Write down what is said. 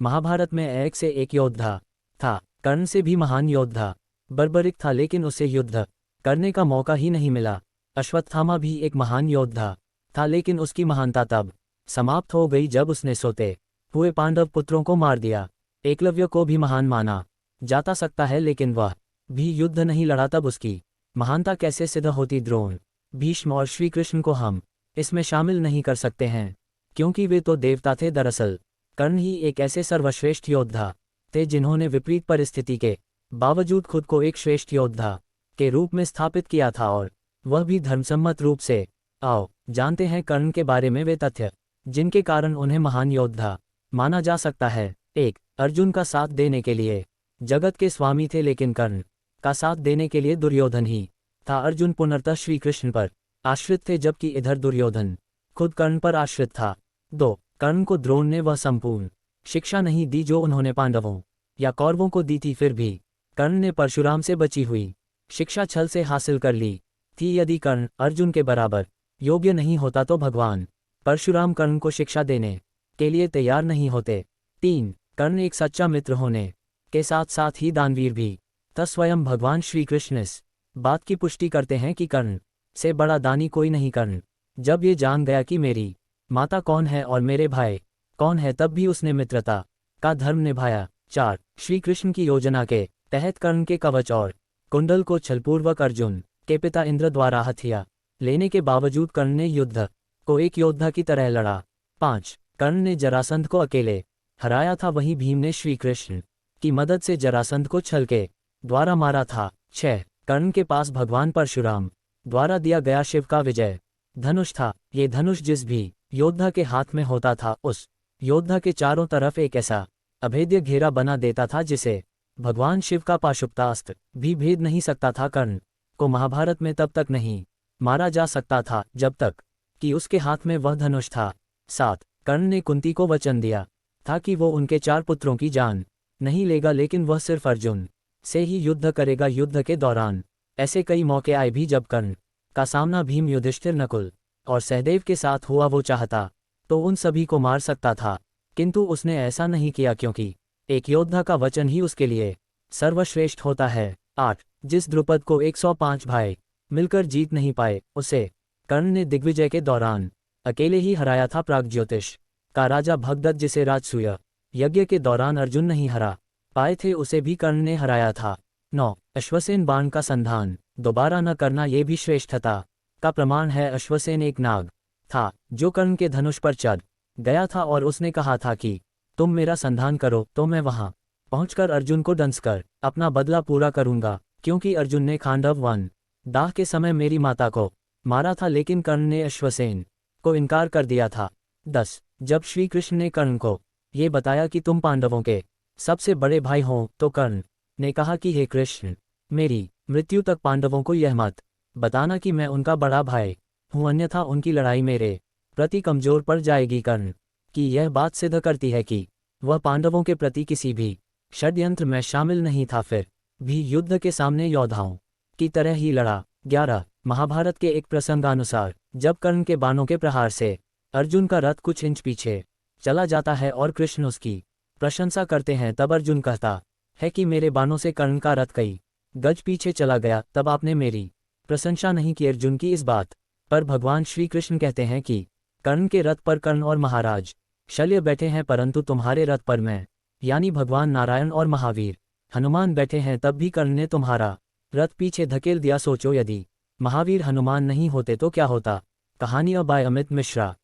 महाभारत में एक से एक योद्धा था। कर्ण से भी महान योद्धा बर्बरिक था, लेकिन उसे युद्ध करने का मौका ही नहीं मिला। अश्वत्थामा भी एक महान योद्धा था, लेकिन उसकी महानता तब समाप्त हो गई जब उसने सोते हुए पांडव पुत्रों को मार दिया। एकलव्य को भी महान माना जाता सकता है, लेकिन वह भी युद्ध नहीं लड़ा, तब उसकी महानता कैसे सिद्ध होती। द्रोण, भीष्म और श्री कृष्ण को हम इसमें शामिल नहीं कर सकते हैं, क्योंकि वे तो देवता थे। दरअसल कर्ण ही एक ऐसे सर्वश्रेष्ठ योद्धा थे जिन्होंने विपरीत परिस्थिति के बावजूद खुद को एक श्रेष्ठ योद्धा के रूप में स्थापित किया था, और वह भी धर्मसम्मत रूप से। आओ जानते हैं कर्ण के बारे में वे तथ्य जिनके कारण उन्हें महान योद्धा माना जा सकता है। 1. अर्जुन का साथ देने के लिए जगत के स्वामी थे, लेकिन कर्ण का साथ देने के लिए दुर्योधन ही था। अर्जुन पुनर्तः श्री कृष्ण पर आश्रित थे, जबकि इधर दुर्योधन खुद कर्ण पर आश्रित था। 2. कर्ण को द्रोण ने वह संपूर्ण शिक्षा नहीं दी जो उन्होंने पांडवों या कौरवों को दी थी, फिर भी कर्ण ने परशुराम से बची हुई शिक्षा छल से हासिल कर ली थी। यदि कर्ण अर्जुन के बराबर योग्य नहीं होता तो भगवान परशुराम कर्ण को शिक्षा देने के लिए तैयार नहीं होते। 3. कर्ण एक सच्चा मित्र होने के साथ साथ ही दानवीर भी था। स्वयं भगवान श्री कृष्ण इस बात की पुष्टि करते हैं कि कर्ण से बड़ा दानी कोई नहीं। कर्ण जब ये जान गया कि मेरी माता कौन है और मेरे भाई कौन है, तब भी उसने मित्रता का धर्म निभाया। 4. श्री कृष्ण की योजना के तहत कर्ण के कवच और कुंडल को छलपूर्वक अर्जुन के पिता इंद्र द्वारा हथिया लेने के बावजूद कर्ण ने युद्ध को एक योद्धा की तरह लड़ा। 5. कर्ण ने जरासंध को अकेले हराया था, वहीं भीम ने श्री कृष्ण की मदद से जरासंध को छल के द्वारा मारा था। 6. कर्ण के पास भगवान परशुराम द्वारा दिया गया शिव का विजय धनुष था। ये धनुष जिस भी योद्धा के हाथ में होता था, उस योद्धा के चारों तरफ एक ऐसा अभेद्य घेरा बना देता था जिसे भगवान शिव का पाशुपतास्त्र भी भेद नहीं सकता था। कर्ण को महाभारत में तब तक नहीं मारा जा सकता था जब तक कि उसके हाथ में वह धनुष था। 7. कर्ण ने कुंती को वचन दिया था कि वो उनके 4 पुत्रों की जान नहीं लेगा, लेकिन वह सिर्फ अर्जुन से ही युद्ध करेगा। युद्ध के दौरान ऐसे कई मौके आए भी जब कर्ण का सामना भीम, युधिष्ठिर, नकुल और सहदेव के साथ हुआ। वो चाहता तो उन सभी को मार सकता था, किंतु उसने ऐसा नहीं किया, क्योंकि एक योद्धा का वचन ही उसके लिए सर्वश्रेष्ठ होता है। 8. जिस द्रुपद को 105 भाई मिलकर जीत नहीं पाए, उसे कर्ण ने दिग्विजय के दौरान अकेले ही हराया था। प्रागज्योतिष का राजा भगदत्त, जिसे राजसूय यज्ञ के दौरान अर्जुन नहीं हरा पाए थे, उसे भी कर्ण ने हराया था। 9. अश्वसेन बाण का संधान दोबारा न करना, ये भी श्रेष्ठता का प्रमाण है। अश्वसेन एक नाग था जो कर्ण के धनुष पर चढ़ गया था, और उसने कहा था कि तुम मेरा संधान करो तो मैं वहां पहुंचकर अर्जुन को दंसकर अपना बदला पूरा करूंगा, क्योंकि अर्जुन ने खांडव वन दाह के समय मेरी माता को मारा था, लेकिन कर्ण ने अश्वसेन को इनकार कर दिया था। 10. जब श्री कृष्ण ने कर्ण को ये बताया कि तुम पांडवों के सबसे बड़े भाई हो, तो कर्ण ने कहा कि हे कृष्ण, मेरी मृत्यु तक पांडवों को यह मत बताना कि मैं उनका बड़ा भाई हूँ, अन्यथा उनकी लड़ाई मेरे प्रति कमजोर पड़ जाएगी। कर्ण की यह बात सिद्ध करती है कि वह पांडवों के प्रति किसी भी षड्यंत्र में शामिल नहीं था, फिर भी युद्ध के सामने योद्धाओं की तरह ही लड़ा। 11. महाभारत के एक प्रसंगानुसार जब कर्ण के बाणों के प्रहार से अर्जुन का रथ कुछ इंच पीछे चला जाता है और कृष्ण उसकी प्रशंसा करते हैं, तब अर्जुन कहता है कि मेरे बाणों से कर्ण का रथ कई गज पीछे चला गया, तब आपने मेरी प्रशंसा नहीं की। अर्जुन की इस बात पर भगवान श्री कृष्ण कहते हैं कि कर्ण के रथ पर कर्ण और महाराज शल्य बैठे हैं, परंतु तुम्हारे रथ पर मैं यानी भगवान नारायण और महावीर हनुमान बैठे हैं, तब भी कर्ण ने तुम्हारा रथ पीछे धकेल दिया। सोचो, यदि महावीर हनुमान नहीं होते तो क्या होता। कहानी बाय अमित मिश्रा।